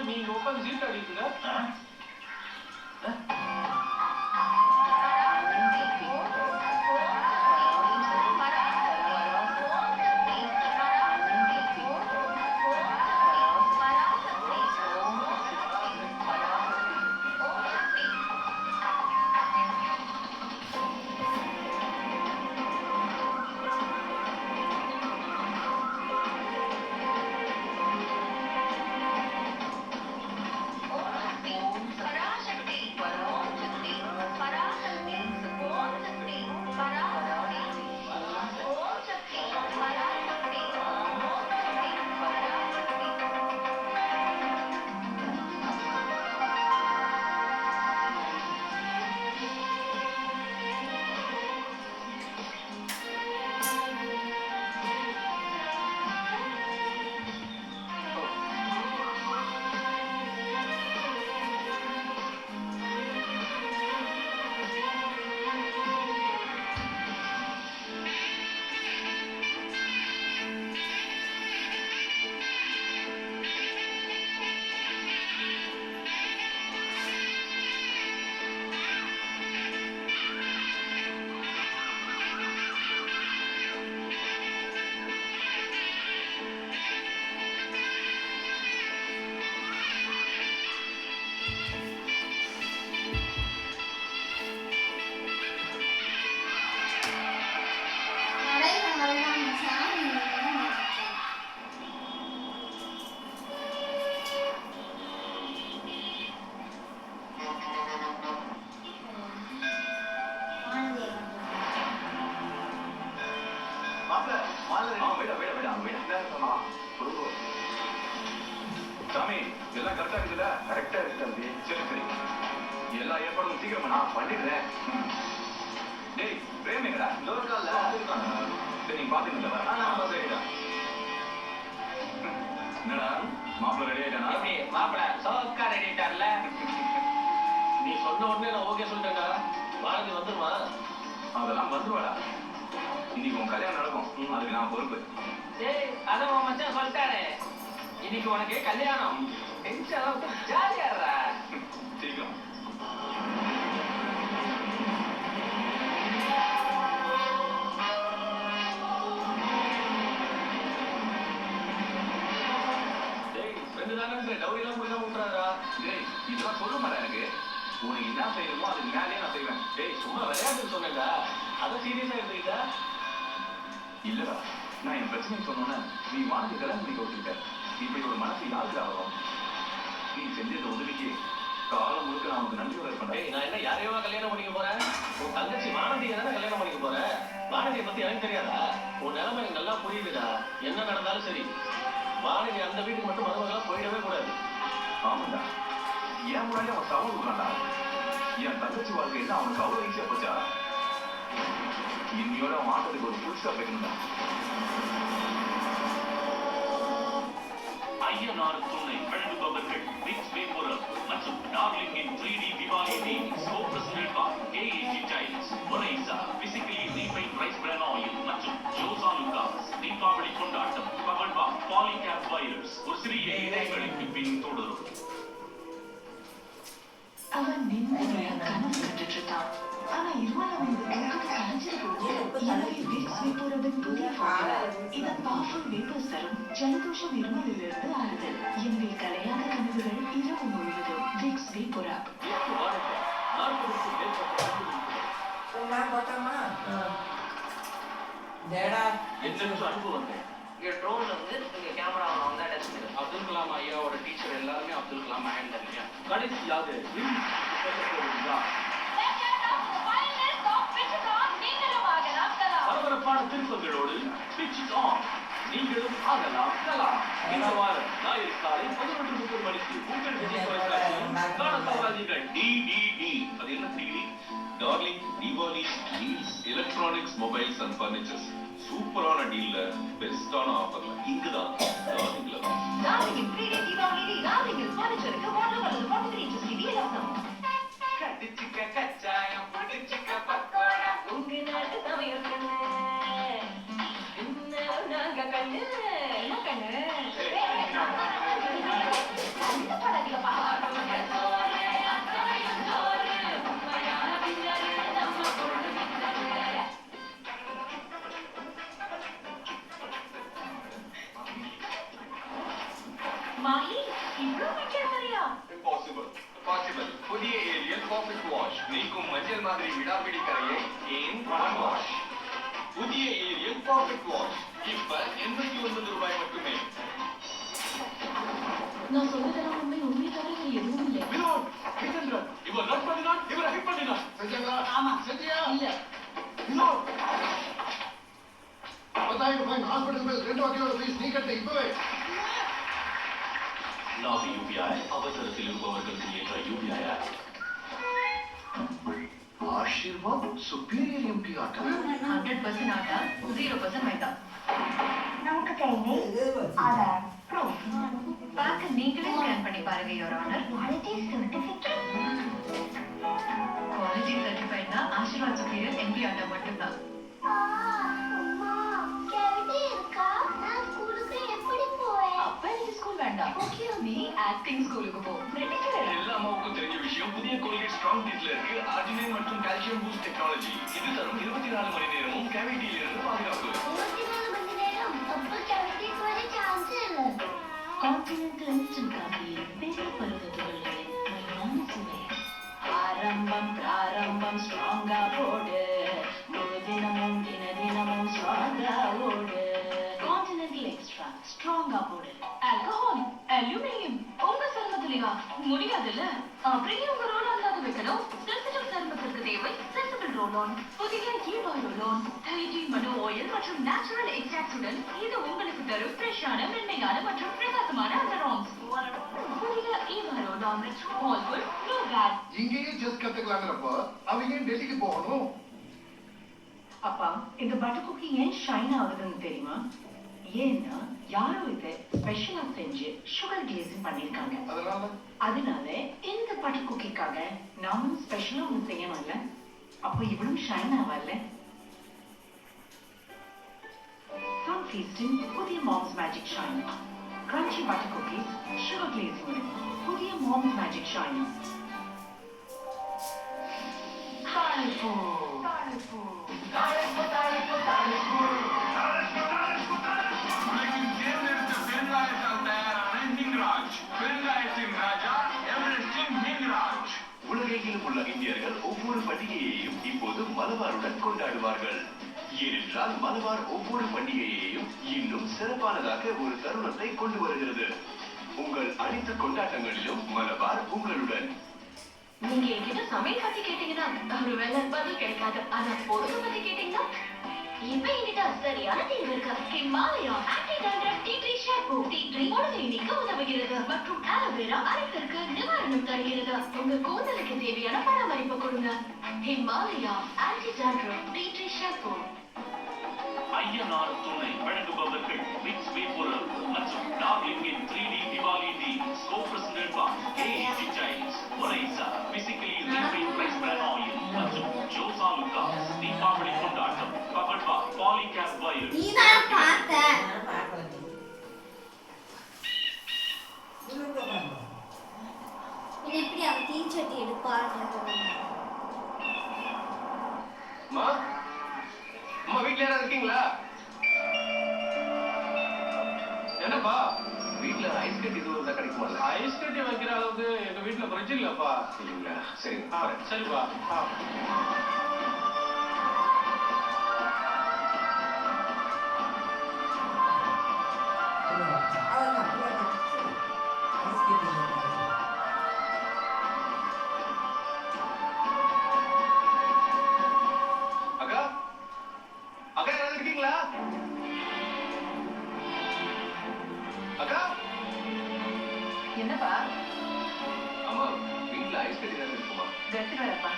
நீங்க உட்காந்து சீட் அடிக்குங்க. சாமி எல்லாம் கரெக்டா இருக்குல்ல? கரெக்டா இருக்கு தம்பி. சரி சரி, எல்லா ஏற்பாடும் சீக்கிரம் நான் பண்ணிடுறேன். டேய் பிரேமிங்கடா, லோக்கல்ல சரி நீங்க பாத்துக்கிட்டு சரிடா. என்னடா மாப்பிள்ள ரெடி ஆயிட்டானா? மாப்பிள்ள சோக்கா ரெடி ஆயிட்டார்ல. நீ சொன்ன உடனே நான் ஓகே சொல்லிட்டேன்டா. வாரதி வந்துருமா? அதெல்லாம் வந்துருவாடா. இன்னைக்கு உன் கல்யாணம் நடக்கும், அதுக்கு நான் பொறுப்பு. டேய் அதான் உன் மச்சான் சொல்லிட்டாரே, இன்னைக்கு உனக்கு கல்யாணம். ஜாலியாடுறா. சீக்கிரம் டவுரி எல்லாம் கொடுக்க விட்டுறாரா? டேய் இதெல்லாம் சொல்ல மாட்டேன். எனக்கு உனக்கு என்ன செய்யணுமோ அதுக்கு மேலேயே நான் செய்வேன். டேய் சும்மா விளையாட்டுன்னு சொன்னேன்டா, அதை சீரியஸா எடுத்துக்கிட்டா? இல்லடா, நான் என் பிரச்சனை சொன்னோன்னே நீ வானதி கல்யாணம் பண்ணி கொடுத்துட்ட. இப்படி ஒரு மனசு யாருக்கு ஆகும்? நீ செஞ்ச இந்த உதவிக்கு காலம் முழுக்க நான் உனக்கு நன்றி வளர்ப்பேன். டேய் நான் என்ன யாரையோ கல்யாணம் பண்ணிக்க போறேன்? உன் தங்கச்சி வானதியை தானே கல்யாணம் பண்ணிக்க போறேன். வானதியை பத்தி எனக்கு தெரியாதா? உன் நிலைமை எனக்கு நல்லா புரியுதுடா. என்ன நடந்தாலும் சரி, வானதி அந்த வீட்டுக்கு மட்டும் மருமகளா போயிடவே கூடாது. ஆமாண்டா, என் முன்னாடி அவன் சவால் விடுறான்டா. என் தங்கச்சி வாழ்க்கை என்ன அவனுக்கு அவ்வளவு ஈஸியா போச்சா? இன்னையோட அவன் ஆட்டத்துக்கு ஒரு புதுசா வைக்கணும்டா. ஐயனார் துணை வழங்குபவர்கள் பிக்ஸ் வேபுரம் மற்றும் டார்லிங்கின் 3D Diwali teams co-presented by KAG Tiles, Oreisa, Physically Refined Rice Bran Oil மற்றும் ஜோசா லுகாஸ். தீபாவளி கொண்டாட்டம் பவர்ட் பை Polycab Wires. ஒரு சிறிய இடைவெளிக்கு பின் தொடரும். அவன் நிம்மதியா கனவு கண்டுட்டு இருக்கான். ஆனா இவன் இந்த தூக்கத்தை கலைஞ்சிருக்கும். எனவே விக்ஸ் வேப்போரவின் புதிய ஃபார்முலா. இது பவர்ஃபுல் வேப்பர்ஸ் தரும் ஜலதோஷம் இருமலிலிருந்து ஆறுதல். எனவே கலையாத கனவுகள் இரவு முழுவதும். விக்ஸ் வேப்போரா. ட்ரோன்ல வந்து இங்க கேமரா வந்தா டெஸ்ட். அப்துல் கலாம் ஐயாவோட டீச்சர் எல்லாருமே அப்துல் கலாம் ஆயன் இல்லையா? கடைசியாக பரபரப்பான திருப்பங்களோடு நீங்களும் ஆகலாம் கலாம். இந்த வாரம் ஞாயிறு காலை 11:30 மணிக்கு உங்கள் விஜய் தொலைக்காட்சியில் காண தவறாதீர்கள். DDD. அது என்ன 3D? Darling Deepavali deals, electronics, mobiles and furnitures. சூப்பரான டீல்ல பெஸ்டான ஆஃபர்ல இங்குதான் டார்லிங்ல. டார்லிங்கின் 3D தீபாவளி டார்லிங்கில் ஃபர்னிச்சருக்கு 1 அல்லது 43 இன்ச் டிவி இலவசம். Impossible. Possible. புதிய ஏரியல் பர்ஃபெக்ட் வாஷ் நீக்கும் மஞ்சள் மாதிரி விடாப்பிடி கரையை in one wash. புதிய ஏரியல் பர்ஃபெக்ட் வாஷ் இப்ப 89 ரூபாய் மட்டுமே. நான் சொல்லுகிற உண்மை தவிர எதுவும் இல்லை. வினோத், விஜேந்திரன், இவர் ரன் பண்ணினான், இவரை ஹிட் பண்ணினான். செஞ்சங்களா? ஆமா. செஞ்சியா? இல்ல. வினோத், 10,000 ரூபாய் ஹாஸ்பிட்டல் பில் 2 வகையோட ஃபீஸ் நீ கட்ட இப்பவே. நாவி யூபிஐ அவசரத்தில் இருப்பவர்களுக்கு ஏற்ற UPI app. Aashirvaad superior MP atta 100% atta 0% maida. நமக்கு தேவை ஆதார் ப்ரூஃப் பேக் நீங்களே ஸ்கேன் பண்ணி பாருங்க your honour. Quality certificate quality சர்டிஃபைட்னா ஆசீர்வாத் சுப்பீரியர் எம்பி ஆட்டா மட்டும்தான். அம்மா கேவிட்டி இருக்கா நான் ஸ்கூலுக்கு எப்படி போவேன் அப்ப எனக்கு ஸ்கூல் வேண்டாம். ஓகே நீ ஆக்டிங் ஸ்கூலுக்கு போ. எல்லா அம்மாவுக்கும் தெரிஞ்ச விஷயம் புதிய கோல்கேட் ஸ்ட்ராங் டீத்ல இருக்கு ஆர்ஜினைன் மற்றும் கால்சியம் பூஸ்ட் டெக்னாலஜி. இது தரும் 24 மணி நேரமும் கேவிட்டியில இருந்து பாதுகாப்பு. 24 மணி நேரம் அப்ப கேவிட்டி வர சான்ஸ் இல்ல கான்டினென்டல் இன்ஸ்டன்ட் காஃபி பெரிய பருவத்துகளில் மனமான சுவை. ஆரம்பம் பிராரம்பம் ஸ்ட்ராங்கா போடு தினமும் தினமும் ஸ்ட்ராங்கா ஓடு. கான்டினென்டல் எக்ஸ்ட்ரா ஸ்ட்ராங்கா போடு. ஆல்கஹால் அலுமினியம் உங்க சருமத்திலேயா முடியாதுல்ல? அப்படியே உங்க ரோல் ஆன் வைக்கணும். சென்சிட்டிவ் சருமத்திற்கு தேவை சென்சிபிள் ரோல் ஆன். புதிய ஈவா ரோல் ஆன் டைஜி மனு ஆயில் மற்றும் நேச்சுரல் எக்ஸ்ட்ராக்ட்ஸுடன் இது உங்களுக்கு தரும் ஃப்ரெஷ்ஷான மென்மையான மற்றும் பிரகாசமான அண்டர்ஆர்ம்ஸ். புதிய Eva roll on all good no bad. இங்கேயே செஸ் கத்துக்கலாங்கிறப்ப அவங்க ஏன் டெல்லிக்கு போகணும்? அப்பா இந்த பட்டர் குக்கி ஏன் ஷைன் ஆகுதுன்னு தெரியுமா? ஏன்னா யாரோ இதை ஸ்பெஷலா செஞ்சு சுகர் கிளேசிங் பண்ணிருக்காங்க. அதனால இந்த பட்டர் குக்கிக்காக நாமும் ஸ்பெஷலா ஒன்று செய்யணும்ல. அப்போ இவ்வளவு ஷைன் ஆகல. Sun Feastin புதிய moms magic shine crunchy butter cookies sugar glazing புதிய மாம்ஸ் மேஜிக் ஷைன். உலகின் தேர்ந்தெடுத்த பெருங்காயத்தால் தயாரான ஹிங்ராஜ். பெருங்காயத்தின் ராஜா எவரெஸ்டின் ஹிங்ராஜ். உலகெங்கிலும் உள்ள இந்தியர்கள் ஒவ்வொரு பண்டிகையையும் இப்போது மலபாருடன் கொண்டாடுவார்கள். ஏனென்றால் மலபார் ஒவ்வொரு பண்டிகையையும் இன்னும் சிறப்பானதாக ஒரு தருணத்தை கொண்டு வருகிறது. உங்கள் அனைத்து கொண்டாட்டங்களிலும் மலபார் உங்களுடன். நீங்க என்கிட்ட சமையல் பத்தி கேட்டீங்கன்னா ஒருவேளை பதில் கிடைக்காது. ஆனா பொருளை பத்தி கேட்டீங்கன்னா இப்ப என்கிட்ட சரியான தீர்வு இருக்கு. Himalaya anti dandruff tea tree shampoo. Tea tree உடலை நீக்க உதவுகிறது மற்றும் ஆலோவேரா அரைக்கருக்கு நிவாரணம் தருகிறது. உங்க கூந்தலுக்கு தேவையான பராமரிப்பு கொடுங்க. Himalaya anti dandruff tea tree shampoo. Ayyanar துணை வழங்குபவர்கள் மிக்ஸ் வேபுரம் மற்றும் டார்லிங்கின் 3D திவாலி டி co-presented by KAG Tiles, ஒரைசா, physically refined rice bran oil மற்றும் ஜோசா லுகாஸ் தீபாவளி கொண்டாட்டம் covered by Polycab wires. நீதான் பார்த்த இது எப்படி அவ தீச்சட்டி எடுப்பான்னு அம்மா அம்மா வீட்ல யாராவது இருக்கீங்களா? என்னப்பா வீட்ல ஐஸ் கட்டி இது வருதா கிடைக்குமா? ஐஸ் கட்டி வைக்கிற அளவுக்கு எங்க வீட்டுல ஃப்ரிட்ஜ் இல்லப்பா. இல்லைங்களா? சரிங்க வரேன். சரிப்பா. அக்கா அக்கா யாராவது இருக்கீங்களா? அக்கா என்னப்பா அம்மா வீட்ல ஐஸ் கட்டி ஏதாவது இருக்குமா? எடுத்துட்டு வரப்பா.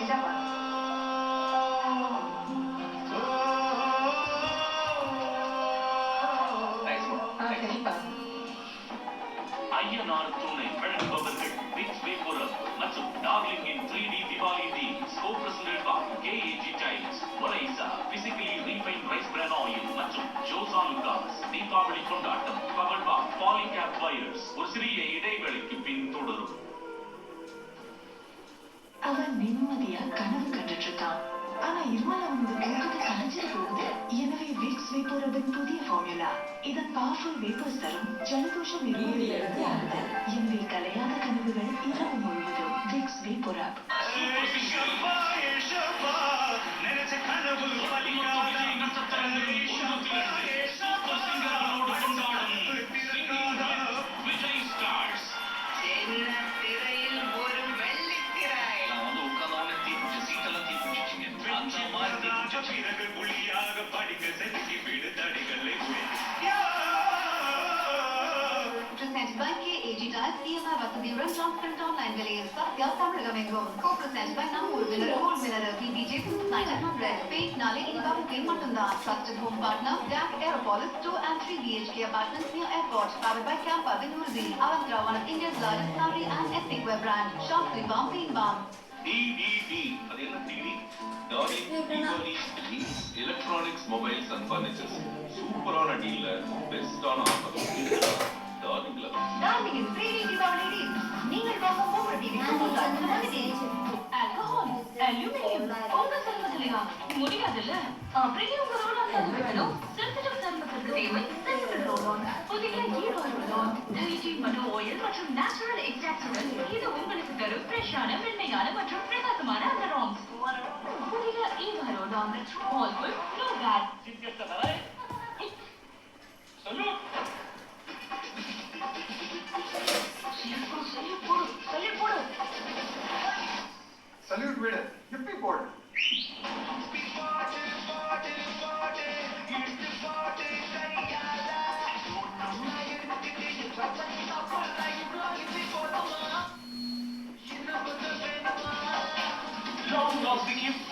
இதாப்பா. தேங்க்ஸ்மா. சரிப்பா. ஐயனார் துணை வழங்குபவர்கள் மிக்ஸ் வேபுரம் மற்றும் டார்லிங்கின் 3D திவாலி டி co-presented by KAG Tiles, ஒரைசா, physically refined rice bran oil மற்றும் ஜோசா லுகாஸ் தீபாவளி கொண்டாட்டம் covered by Polycab wires. ஒரு சிறிய இடைவேளைக்கு பின் தொடரும். ஃபார்முலா. இதன் பவர்ஃபுல் வேப்பர்ஸ் தரும் ஜலதோஷம் இருமலிலிருந்து ஆனது. எம்மை கலையாத கனவுகள் இரவு முழுவதும். Vicks VapoRub. Presented by KAG Tiles, EMI வசதியுடன் டிரான்ஸ்பரண்ட் ஆன்லைன் விலையில் சத்யா தமிழகமெங்கும். Co-presented by நம்ம ஒரு winner, gold winner, PPJ 900. Paint நாளே இனிவாக பெயிண்ட் மட்டும்தான். Trusted home partner, DAC Aeropolis 2 and 3 BHK apartments near airport. Powered by Campa Vinurzi. Avantra, one of India's largest sari and ethnic wear brand. Shop with Balm, Paint Balm. DDD அது என்ன TV electronics mobiles and furnitures சூப்பரான டீல்ல பெஸ்டான offer டார்லிங்ல Darling in 3D Diwali deals. நீங்கள் வாங்கும் ஒவ்வொரு டிவிக்கும் ஒரு அற்புதமான deal. Alcohol, aluminium, உங்க சர்வத்திலையா? முடியாதுல்ல. அப்படியே உங்க ரோல் ஆன் வேணும். சென்சிட்டிவ் சர்வத்திற்கு தேவை சென்சிட்டிவ் ரோல் ஆன். புதிய ஹீரோ ரோல் ஆன். டெலிஜி மனோ ஆயில் மற்றும் நேச்சுரல் எக்ஸ்ட்ராக்ட்ஸுடன் இது உங்களுக்கு தரும் ஃப்ரெஷ்ஷான, மென்மையான மற்றும் பிரகாசமான அண்டர்ஆர்ம்ஸ். புதிய Eva roll on. All good, no bad. Salute வீடு இப்படி போடு. Long lost the gift